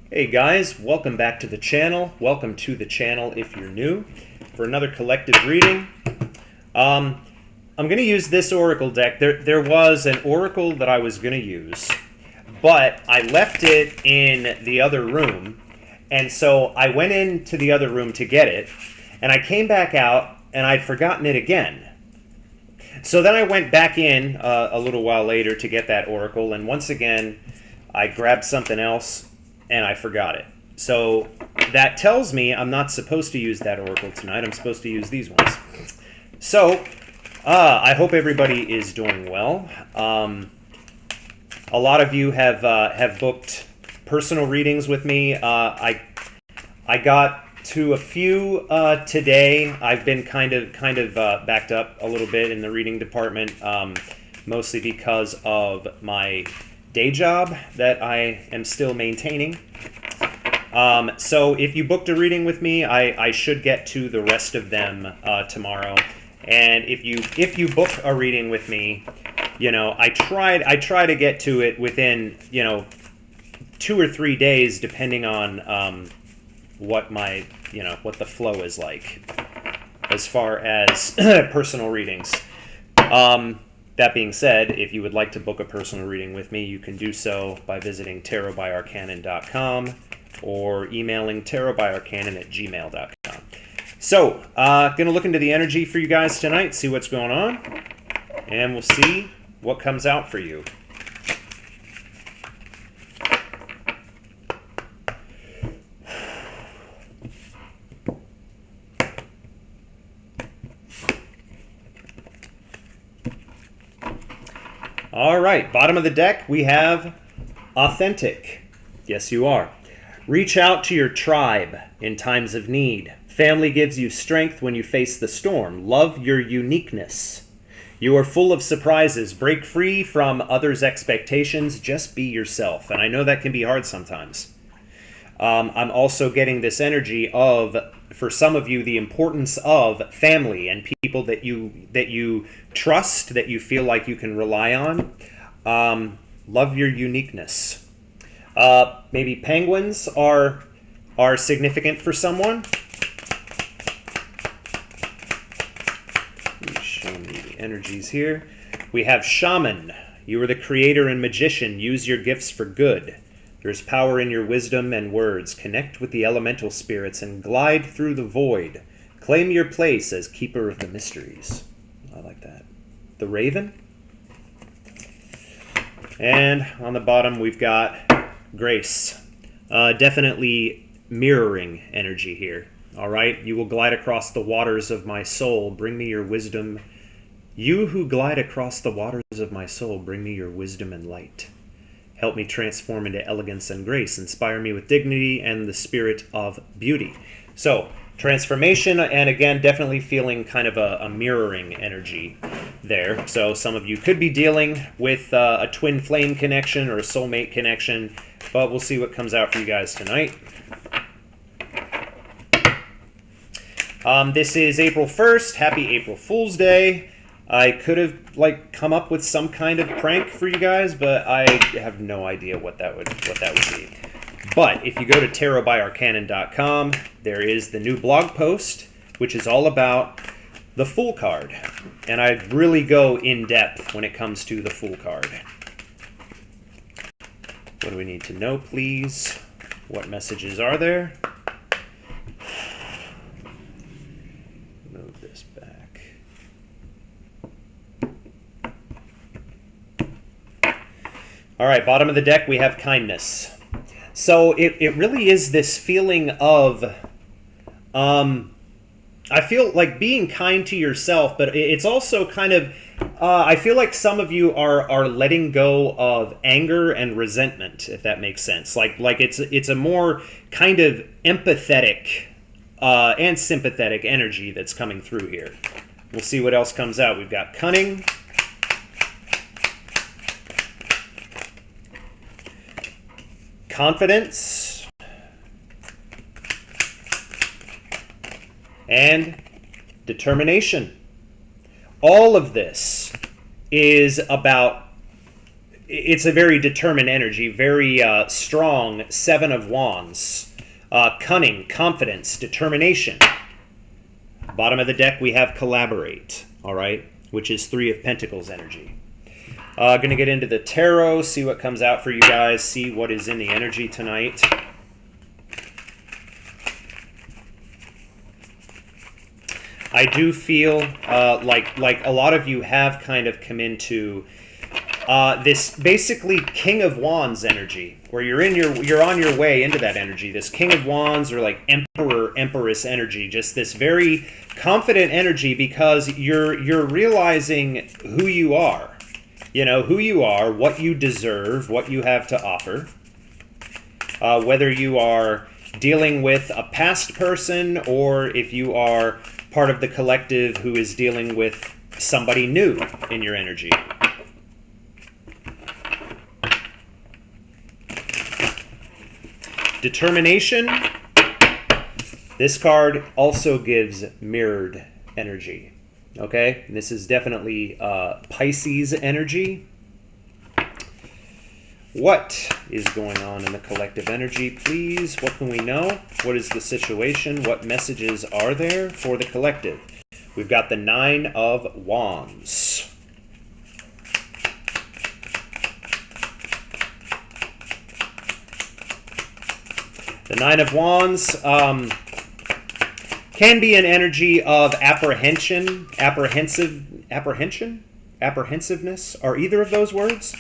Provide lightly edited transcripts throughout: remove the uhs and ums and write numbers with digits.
Hey guys, welcome back to the channel. Welcome to the channel if you're new for another collective reading. I'm going to use this oracle deck. There was an oracle that I was going to use, but I left it in the other room, and so I went into the other room to get it, and I came back out and I'd forgotten it again. So then I went back in a little while later to get that oracle, and once again I grabbed something else and I forgot it. So that tells me I'm not supposed to use that oracle tonight. I'm supposed to use these ones. So I hope everybody is doing well. A lot of you have booked personal readings with me. I got to a few today. I've been kind of backed up a little bit in the reading department, mostly because of my day job that I am still maintaining. So if you booked a reading with me, I should get to the rest of them tomorrow. And if you book a reading with me, you know, I try to get to it within 2 or 3 days, depending on what the flow is like as far as personal readings. That being said, if you would like to book a personal reading with me, you can do so by visiting tarotbyarcanon.com or emailing tarotbyarcanon@gmail.com. So, going to look into the energy for you guys tonight, see what's going on, and we'll see what comes out for you. All right, bottom of the deck, we have authentic. Yes, you are. Reach out to your tribe in times of need. Family gives you strength when you face the storm. Love your uniqueness. You are full of surprises. Break free from others' expectations. Just be yourself. And I know that can be hard sometimes. I'm also getting this energy of, for some of you, the importance of family and people that you trust, that you feel like you can rely on. Love your uniqueness. Maybe penguins are significant for someone. Let me show me the energies here. We have shaman. You are the creator and magician. Use your gifts for good. There's power in your wisdom and words. Connect with the elemental spirits and glide through the void. Claim your place as keeper of the mysteries. I like that. The raven. And on the bottom we've got grace. Definitely mirroring energy here. All right. You will glide across the waters of my soul. Bring me your wisdom. You who glide across the waters of my soul, bring me your wisdom and light. Help me transform into elegance and grace. Inspire me with dignity and the spirit of beauty. So, transformation, and again, definitely feeling kind of a mirroring energy there. So some of you could be dealing with a twin flame connection or a soulmate connection, but we'll see what comes out for you guys tonight. This is April 1st. Happy April Fool's Day. I could have come up with some kind of prank for you guys, but I have no idea what that would be. But if you go to tarotbyarcanon.com, there is the new blog post, which is all about the Fool card. And I really go in depth when it comes to the Fool card. What do we need to know, please? What messages are there? Move this back. All right, bottom of the deck, we have kindness. So it really is this feeling of, I feel like being kind to yourself, but it's also kind of, I feel like some of you are letting go of anger and resentment, if that makes sense. Like it's a more kind of empathetic and sympathetic energy that's coming through here. We'll see what else comes out. We've got cunning. Confidence, and determination. All of this is about it's a very determined energy, very strong. Seven of Wands, cunning, confidence, determination. Bottom of the deck, we have collaborate, all right, which is Three of Pentacles energy. Going to get into the tarot, see what comes out for you guys, see what is in the energy tonight. I do feel like a lot of you have kind of come into this basically King of Wands energy, where you're on your way into that energy. This King of Wands, or like Emperor, Empress energy, just this very confident energy, because you're realizing who you are. You know who you are, what you deserve, what you have to offer. Whether you are dealing with a past person, or if you are part of the collective who is dealing with somebody new in your energy. Determination. This card also gives mirrored energy. Okay, this is definitely Pisces energy. What is going on in the collective energy, please? What can we know? What is the situation? What messages are there for the collective? We've got the Nine of Wands. The Nine of Wands can be an energy of apprehension, apprehensiveness. Are either of those words?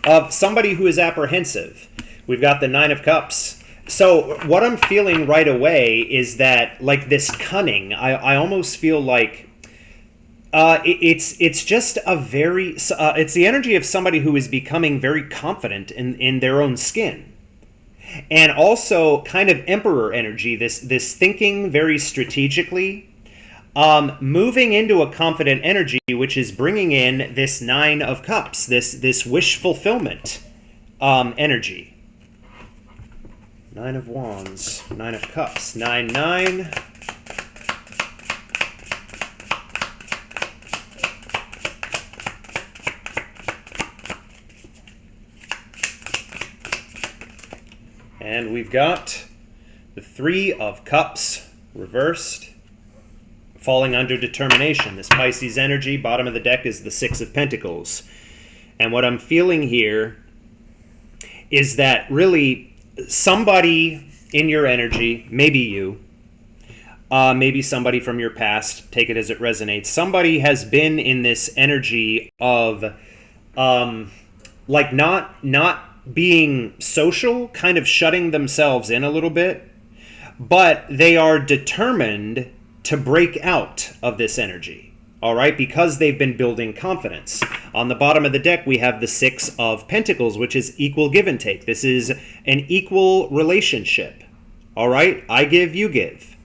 Of somebody who is apprehensive. We've got the Nine of Cups. So what I'm feeling right away is that, like, this cunning, I almost feel like it's just a very, it's the energy of somebody who is becoming very confident in their own skin. And also kind of Emperor energy, this thinking very strategically, moving into a confident energy, which is bringing in this Nine of Cups, this wish fulfillment energy. Nine of Wands, Nine of Cups, 9-9. And we've got the Three of Cups reversed, falling under determination. This Pisces energy, bottom of the deck, is the Six of Pentacles. And what I'm feeling here is that really somebody in your energy, maybe you, maybe somebody from your past, take it as it resonates, somebody has been in this energy of like not being social, kind of shutting themselves in a little bit, but they are determined to break out of this energy, all right, because they've been building confidence. On the bottom of the deck, we have the Six of Pentacles, which is equal give and take. This is an equal relationship, all right? I give, you give.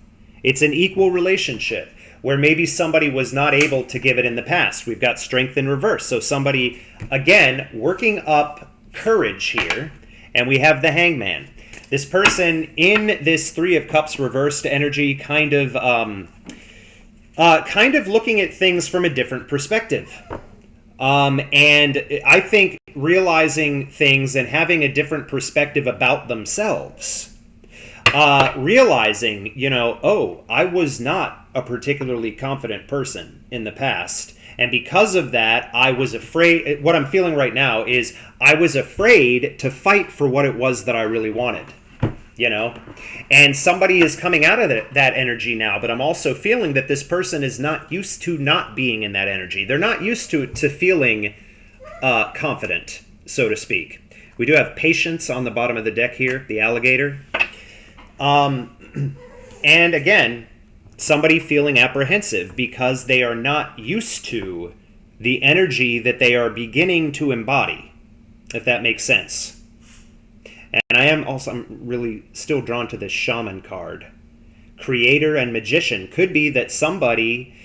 It's an equal relationship where maybe somebody was not able to give it in the past. We've got Strength in reverse. So somebody, again, working up courage here, and we have the Hangman. This person in this Three of Cups reversed energy, kind of looking at things from a different perspective, and I think realizing things and having a different perspective about themselves, realizing, oh, I was not a particularly confident person in the past. And because of that, I was afraid. What I'm feeling right now is I was afraid to fight for what it was that I really wanted, And somebody is coming out of that energy now, but I'm also feeling that this person is not used to not being in that energy. They're not used to feeling confident, so to speak. We do have Patience on the bottom of the deck here, the alligator. And again, somebody feeling apprehensive because they are not used to the energy that they are beginning to embody, if that makes sense. And I'm really still drawn to this Shaman card. Creator and Magician. Could be that somebody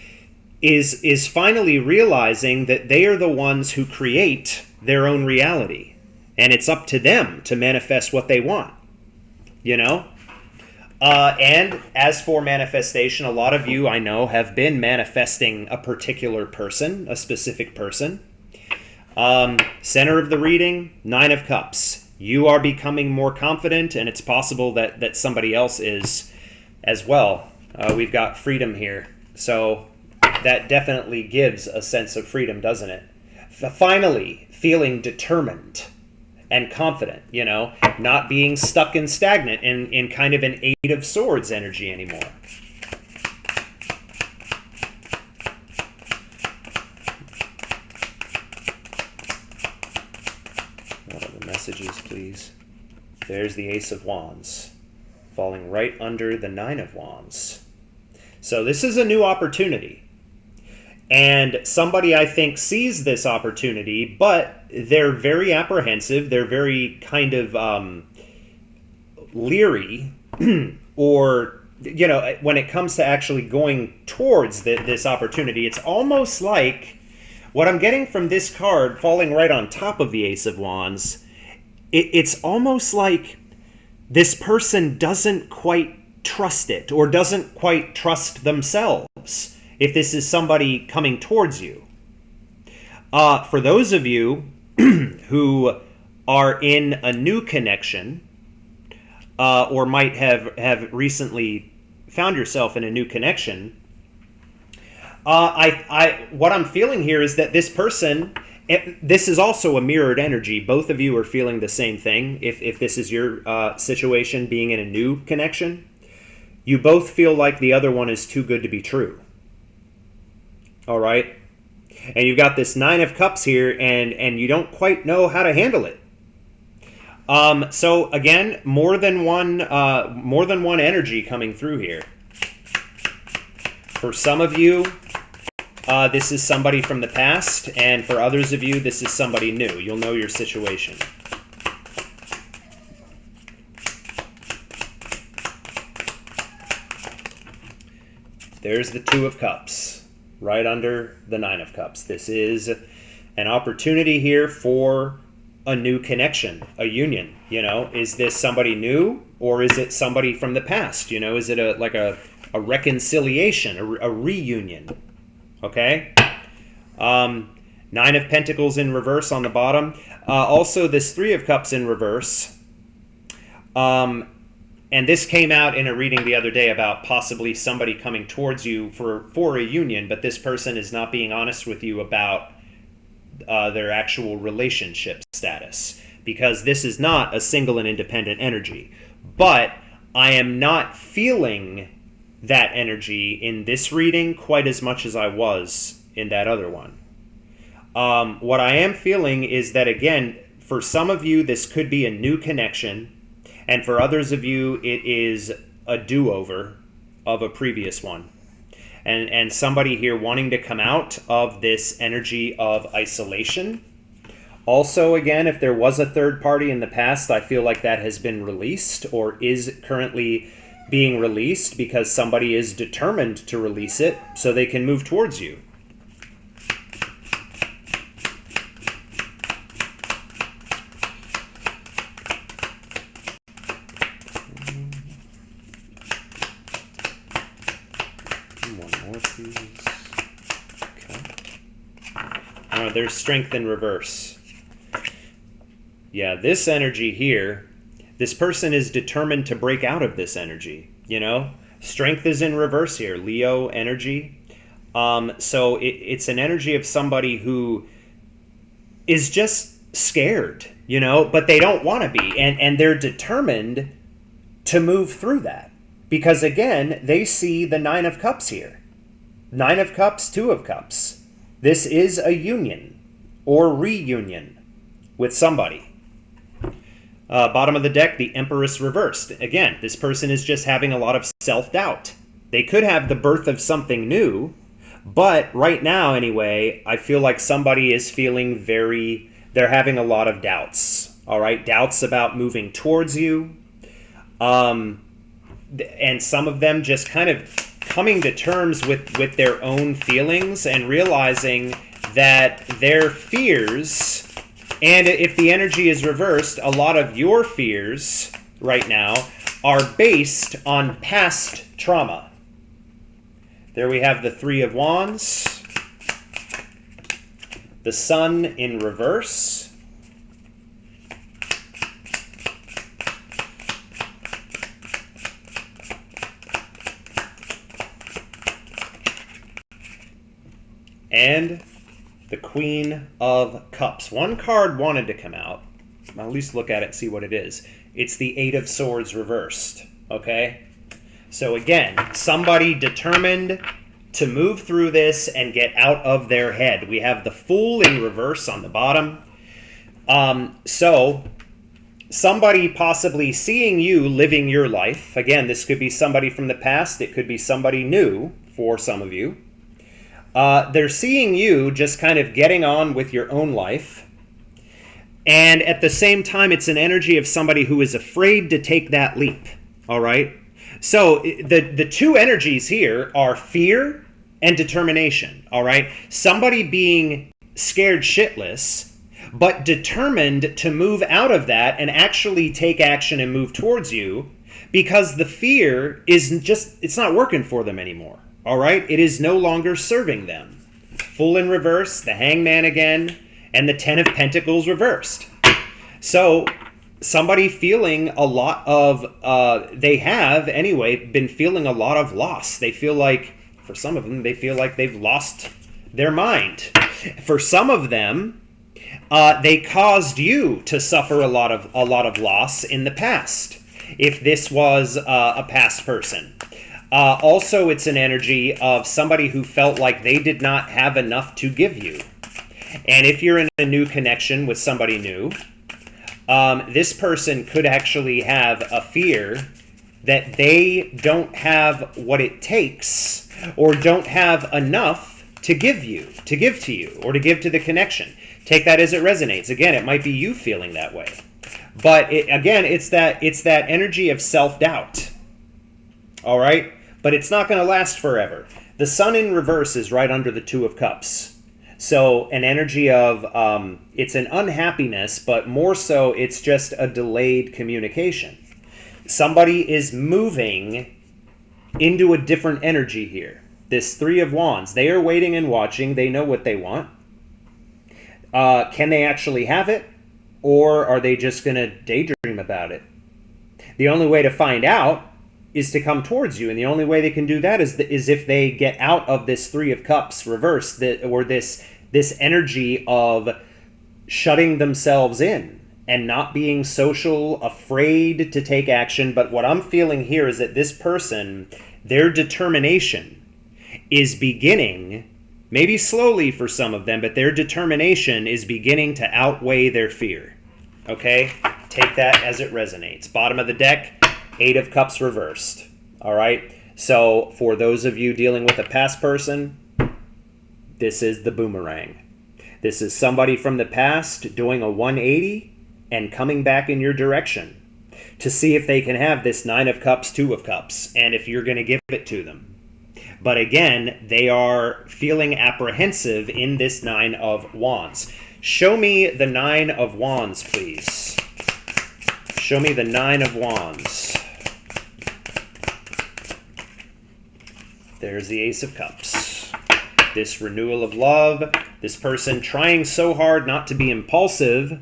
is finally realizing that they are the ones who create their own reality. And it's up to them to manifest what they want, And as for manifestation, a lot of you, I know, have been manifesting a particular person, a specific person. Center of the reading, Nine of Cups. You are becoming more confident, and it's possible that somebody else is as well. We've got freedom here. So that definitely gives a sense of freedom, doesn't it? Finally, feeling determined and confident, you know, not being stuck and stagnant in kind of an Eight of Swords energy anymore. What are the messages, please? There's the Ace of Wands, falling right under the Nine of Wands. So this is a new opportunity. And somebody, I think, sees this opportunity, but they're very apprehensive. They're very kind of leery, or, you know, when it comes to actually going towards this opportunity, it's almost like what I'm getting from this card falling right on top of the Ace of Wands. It's almost like this person doesn't quite trust it, or doesn't quite trust themselves, if this is somebody coming towards you. For those of you who are in a new connection, or might have recently found yourself in a new connection, what I'm feeling here is that this person, this is also a mirrored energy. Both of you are feeling the same thing. If this is your situation, being in a new connection, you both feel like the other one is too good to be true. All right, and you've got this Nine of Cups here, and you don't quite know how to handle it. So again, more than one energy coming through here. For some of you, this is somebody from the past, and for others of you, this is somebody new. You'll know your situation. There's the Two of Cups, right under the Nine of Cups. This is an opportunity here for a new connection, a union. You know, is this somebody new, or is it somebody from the past? You know, is it like a reconciliation, a reunion? Okay. Nine of Pentacles in reverse on the bottom. Also, this Three of Cups in reverse. And this came out in a reading the other day about possibly somebody coming towards you for a union, but this person is not being honest with you about their actual relationship status, because this is not a single and independent energy. But I am not feeling that energy in this reading quite as much as I was in that other one. What I am feeling is that, again, for some of you, this could be a new connection. And for others of you, it is a do-over of a previous one. And somebody here wanting to come out of this energy of isolation. Also, again, if there was a third party in the past, I feel like that has been released, or is currently being released, because somebody is determined to release it so they can move towards you. There's Strength in reverse. Yeah, this energy here, this person is determined to break out of this energy, you know? Strength is in reverse here, Leo energy. So it's an energy of somebody who is just scared, you know, but they don't want to be. And they're determined to move through that. Because, again, they see the Nine of Cups here. Nine of Cups, Two of Cups. This is a union or reunion with somebody. Bottom of the deck, the Empress reversed. Again, this person is just having a lot of self-doubt. They could have the birth of something new, but right now, anyway, I feel like somebody is feeling they're having a lot of doubts. All right, doubts about moving towards you. And some of them just kind of coming to terms with their own feelings and realizing that their fears, and if the energy is reversed, a lot of your fears right now are based on past trauma. There we have the Three of Wands, the Sun in reverse, and the Queen of Cups. One card wanted to come out. I'll at least look at it and see what it is. It's the Eight of Swords reversed, okay? So again, somebody determined to move through this and get out of their head. We have the Fool in reverse on the bottom. So somebody possibly seeing you living your life. Again, this could be somebody from the past. It could be somebody new for some of you. They're seeing you just kind of getting on with your own life. And at the same time, it's an energy of somebody who is afraid to take that leap. All right? So the two energies here are fear and determination. All right? Somebody being scared shitless, but determined to move out of that and actually take action and move towards you, because the fear is just, it's not working for them anymore. All right? It is no longer serving them. Fool in reverse, the Hangman again, and the Ten of Pentacles reversed. So somebody feeling a lot of, they have anyway been feeling a lot of loss. They feel like, for some of them, they feel like they've lost their mind. For some of them, they caused you to suffer a lot of loss in the past, if this was a past person. Also, it's an energy of somebody who felt like they did not have enough to give you. And if you're in a new connection with somebody new, this person could actually have a fear that they don't have what it takes or don't have enough to give to you, or to give to the connection. Take that as it resonates. Again, it might be you feeling that way. But again, it's that energy of self-doubt. All right? But it's not going to last forever. The Sun in reverse is right under the Two of Cups. So an energy of, it's an unhappiness, but more so it's just a delayed communication. Somebody is moving into a different energy here. This Three of Wands, they are waiting and watching. They know what they want. Can they actually have it? Or are they just going to daydream about it? The only way to find out is to come towards you, and the only way they can do that is if they get out of this Three of Cups reverse, or this energy of shutting themselves in and not being social, afraid to take action. But what I'm feeling here is that this person, their determination is beginning, maybe slowly for some of them, but their determination is beginning to outweigh their fear. Okay? Take that as it resonates. Bottom of the deck, Eight of Cups reversed. All right? So for those of you dealing with a past person, this is the boomerang. This is somebody from the past doing a 180 and coming back in your direction to see if they can have this Nine of Cups, Two of Cups, and if you're going to give it to them. But again, they are feeling apprehensive in this Nine of Wands. Show me the Nine of Wands, please. Show me the Nine of Wands. There's the Ace of Cups. This renewal of love, this person trying so hard not to be impulsive.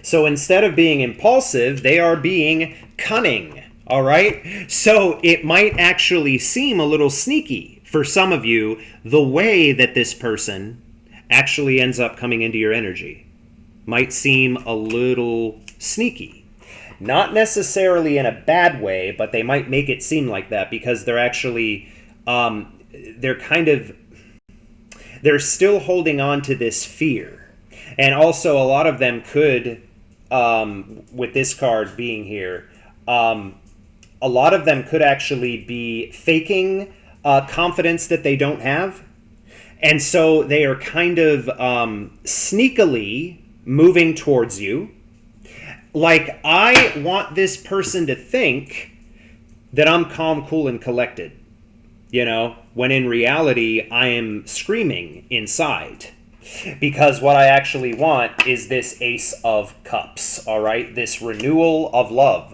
So instead of being impulsive, they are being cunning, all right? So it might actually seem a little sneaky for some of you, the way that this person actually ends up coming into your energy. Might seem a little sneaky. Not necessarily in a bad way, but they might make it seem like that because they're actually, they're still holding on to this fear. And also a lot of them could, with this card being here, a lot of them could actually be faking confidence that they don't have. And so they are kind of sneakily moving towards you. Like, I want this person to think that I'm calm, cool, and collected. You know, when in reality, I am screaming inside. Because what I actually want is this Ace of Cups, all right? This renewal of love.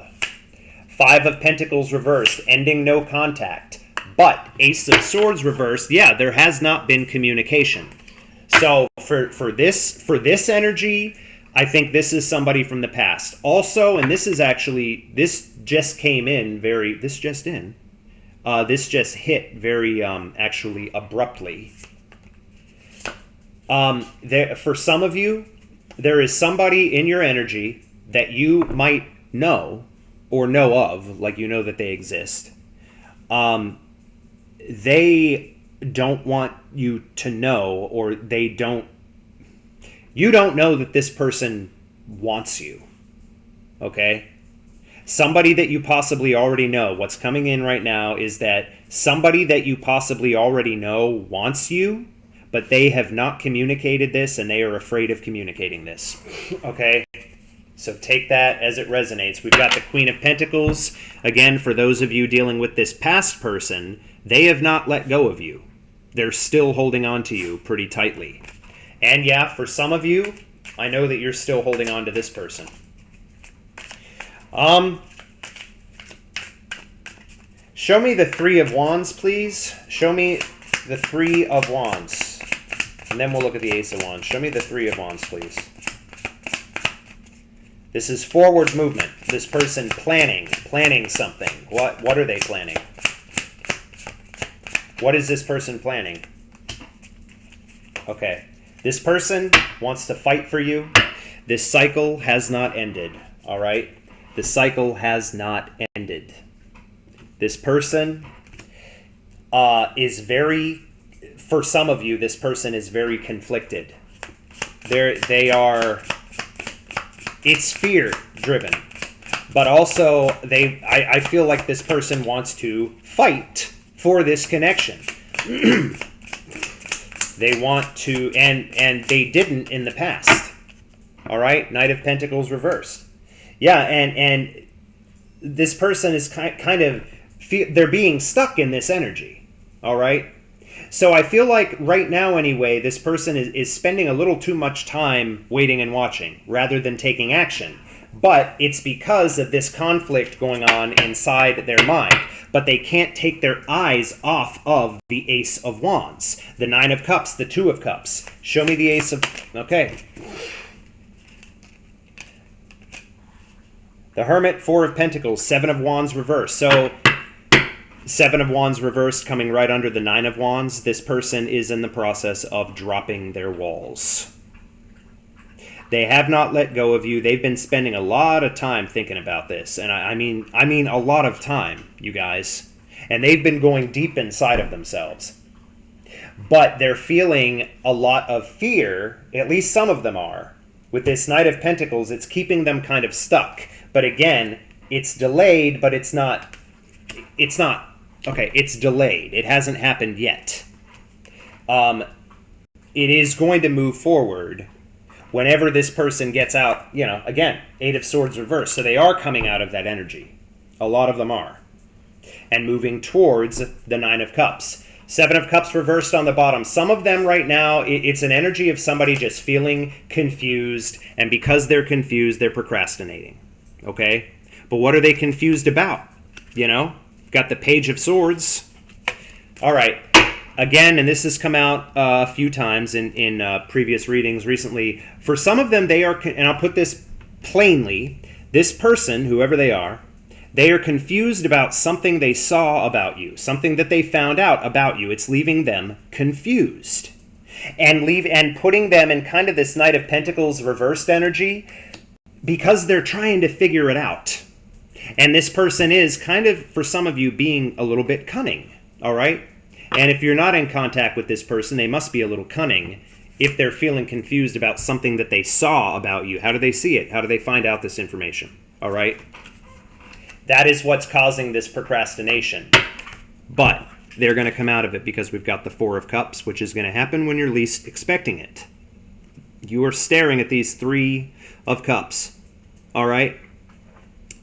Five of Pentacles reversed, ending no contact. But Ace of Swords reversed, yeah, there has not been communication. So for this energy, I think this is somebody from the past. Also, and this just hit very actually abruptly. For some of you, there is somebody in your energy that you might know or know of, like you know that they exist. They don't want you to know, or you don't know that this person wants you. Okay? Somebody that you possibly already know, what's coming in right now is that somebody that you possibly already know wants you, but they have not communicated this and they are afraid of communicating this. Okay? So take that as it resonates. We've got the Queen of Pentacles. Again, for those of you dealing with this past person, they have not let go of you. They're still holding on to you pretty tightly. And yeah, for some of you, I know that you're still holding on to this person. Show me the Three of Wands, please. Show me the Three of Wands. And then we'll look at the Ace of Wands. Show me the Three of Wands, please. This is forward movement. This person planning something. What are they planning? What is this person planning? Okay. This person wants to fight for you. This cycle has not ended. All right? The cycle has not ended. This person is very, for some of you, this person is very conflicted. It's fear driven. But also, I feel like this person wants to fight for this connection. They want to, and they didn't in the past. All right? Knight of Pentacles reversed. Yeah, and this person is kind of, they're being stuck in this energy. All right? So I feel like right now anyway, this person is spending a little too much time waiting and watching rather than taking action. But it's because of this conflict going on inside their mind. But they can't take their eyes off of the Ace of Wands, the Nine of Cups, the Two of Cups. Show me the Ace of... Okay. The Hermit, Four of Pentacles, Seven of Wands reversed. So, Seven of Wands reversed coming right under the Nine of Wands. This person is in the process of dropping their walls. They have not let go of you. They've been spending a lot of time thinking about this. And I mean a lot of time, you guys. And they've been going deep inside of themselves. But they're feeling a lot of fear, at least some of them are. With this Knight of Pentacles, it's keeping them kind of stuck. But again, it's delayed, but it's not, okay, it's delayed. It hasn't happened yet. It is going to move forward whenever this person gets out, again, Eight of Swords reversed. So they are coming out of that energy. A lot of them are. And moving towards the Nine of Cups. Seven of Cups reversed on the bottom. Some of them right now, it's an energy of somebody just feeling confused. And because they're confused, they're procrastinating. Okay? But what are they confused about? Got the Page of Swords. All right. Again, and this has come out a few times in previous readings recently, for some of them, they are, and I'll put this plainly, this person, whoever they are confused about something they saw about you, something that they found out about you. It's leaving them confused. And putting them in kind of this Knight of Pentacles reversed energy because they're trying to figure it out. And this person is kind of, for some of you, being a little bit cunning, all right? And if you're not in contact with this person, they must be a little cunning if they're feeling confused about something that they saw about you. How do they see it? How do they find out this information? All right? That is what's causing this procrastination. But they're going to come out of it because we've got the Four of Cups, which is going to happen when you're least expecting it. You are staring at these Three of Cups. All right?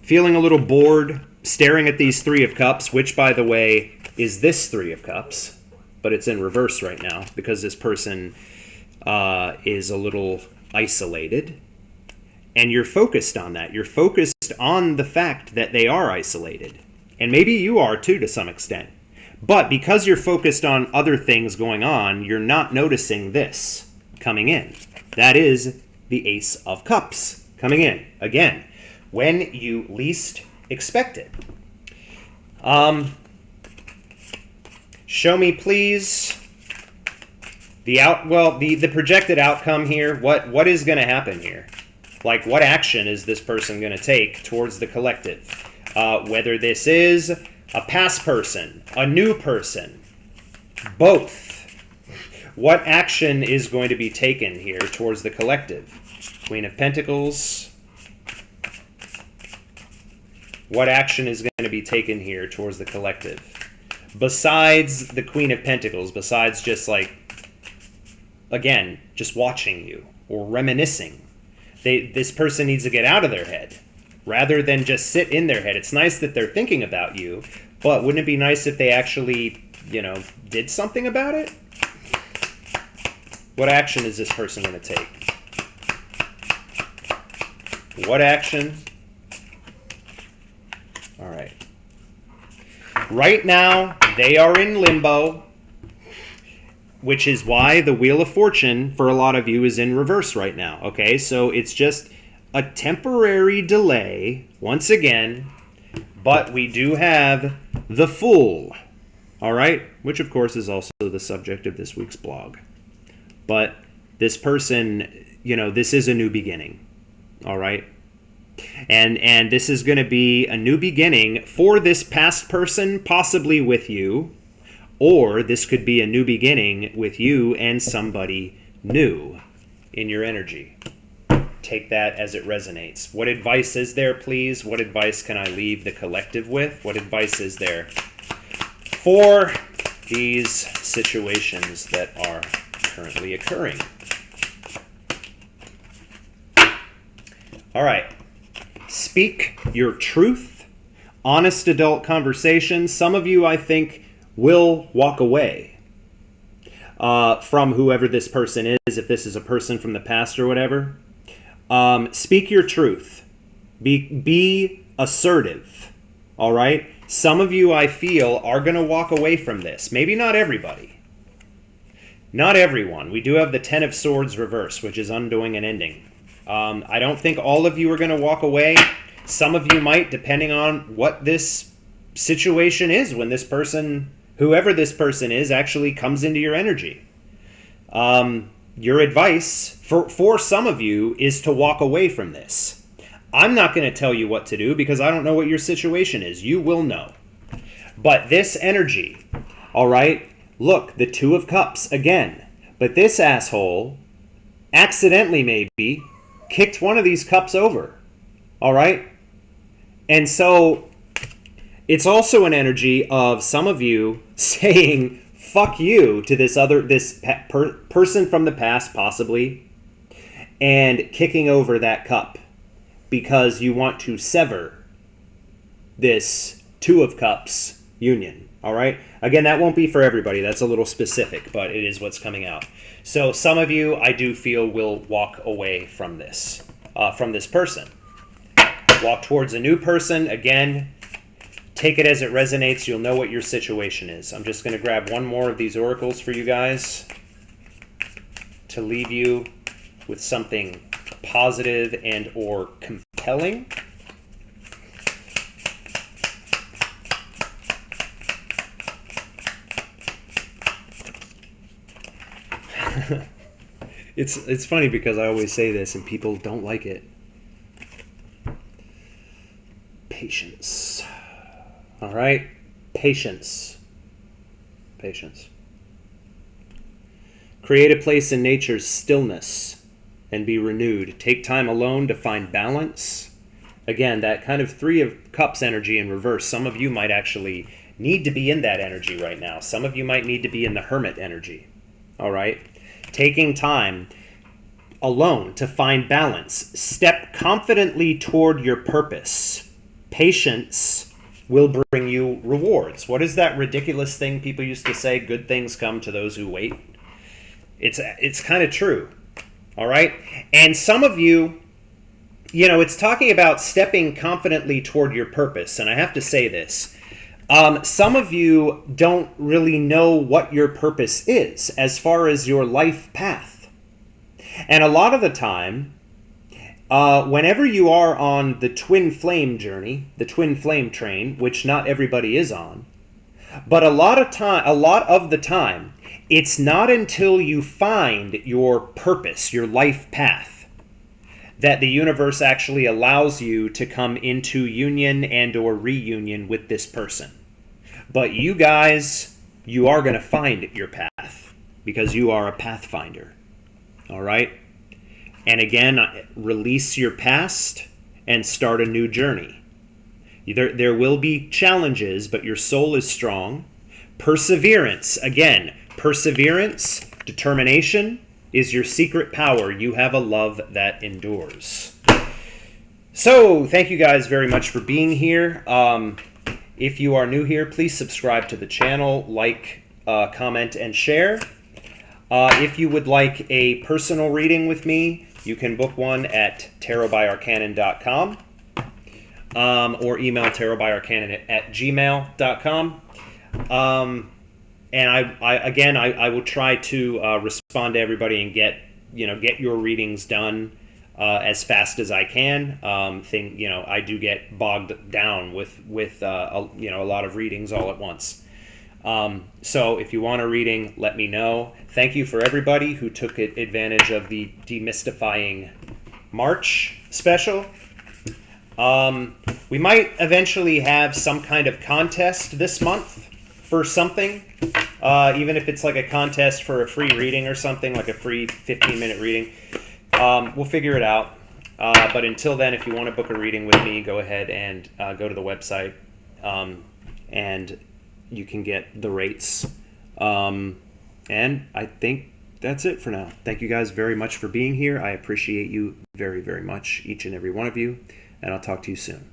Feeling a little bored, staring at these Three of Cups, which, by the way, is this Three of Cups, but it's in reverse right now because this person is a little isolated. And you're focused on that. You're focused on the fact that they are isolated. And maybe you are too to some extent. But because you're focused on other things going on, you're not noticing this. coming in. That is the Ace of Cups coming in. Again, when you least expect it. Show me, please, the projected outcome here. What is going to happen here? Like, what action is this person going to take towards the collective? Whether this is a past person, a new person, both. What action is going to be taken here towards the collective? Queen of Pentacles. What action is going to be taken here towards the collective? Besides the Queen of Pentacles, besides just like, again, just watching you or reminiscing. This person needs to get out of their head rather than just sit in their head. It's nice that they're thinking about you, but wouldn't it be nice if they actually, did something about it? What action is this person going to take? What action? All right. Right now, they are in limbo, which is why the Wheel of Fortune for a lot of you is in reverse right now. Okay, so it's just a temporary delay, once again, but we do have the Fool, all right, which of course is also the subject of this week's blog. But this person, this is a new beginning, all right? And this is going to be a new beginning for this past person, possibly with you, or this could be a new beginning with you and somebody new in your energy. Take that as it resonates. What advice is there, please? What advice can I leave the collective with? What advice is there for these situations that are currently occurring? All right. Speak your truth. Honest adult conversation. Some of you, I think, will walk away from whoever this person is, if this is a person from the past or whatever. Speak your truth. Be assertive. All right? Some of you, I feel, are going to walk away from this. Maybe not everybody. Not everyone. We do have the Ten of Swords reverse, which is undoing and ending. I don't think all of you are going to walk away. Some of you might, depending on what this situation is, when this person, whoever this person is, actually comes into your energy. Your advice for some of you is to walk away from this. I'm not going to tell you what to do because I don't know what your situation is. You will know. But this energy, all right, look, the Two of Cups again. But this asshole accidentally maybe kicked one of these cups over, all right? And so it's also an energy of some of you saying fuck you to this person from the past, possibly, and kicking over that cup because you want to sever this Two of Cups union, all right? Again, that won't be for everybody. That's a little specific, but it is what's coming out. So some of you, I do feel, will walk away from this person. Walk towards a new person. Again, take it as it resonates. You'll know what your situation is. I'm just going to grab one more of these oracles for you guys to leave you with something positive and or compelling. It's funny because I always say this and people don't like it. Patience. All right? Patience. Patience. Create a place in nature's stillness and be renewed. Take time alone to find balance. Again, that kind of Three of Cups energy in reverse. Some of you might actually need to be in that energy right now. Some of you might need to be in the Hermit energy. All right? Taking time alone to find balance. Step confidently toward your purpose. Patience will bring you rewards. What is that ridiculous thing people used to say? Good things come to those who wait. It's kind of true. All right? And some of you, it's talking about stepping confidently toward your purpose. And I have to say this. Some of you don't really know what your purpose is as far as your life path. And a lot of the time, whenever you are on the twin flame journey, the twin flame train, which not everybody is on, but a lot of the time, it's not until you find your purpose, your life path, that the universe actually allows you to come into union and or reunion with this person. But you guys, you are going to find your path because you are a pathfinder. All right? And again, release your past and start a new journey. There will be challenges, but your soul is strong. Perseverance, again, perseverance, determination is your secret power. You have a love that endures. So, thank you guys very much for being here. If you are new here, please subscribe to the channel, like, comment, and share. If you would like a personal reading with me, you can book one at tarotbyarcanon.com or email tarotbyarcanon@gmail.com. And I will try to respond to everybody and get your readings done as fast as I can. I do get bogged down with a lot of readings all at once. So if you want a reading, let me know. Thank you for everybody who took advantage of the Demystifying March special. We might eventually have some kind of contest this month for something, even if it's like a contest for a free reading or something, like a free 15-minute reading. We'll figure it out. But until then, if you want to book a reading with me, go ahead and go to the website, and you can get the rates. And I think that's it for now. Thank you guys very much for being here. I appreciate you very, very much, each and every one of you, and I'll talk to you soon.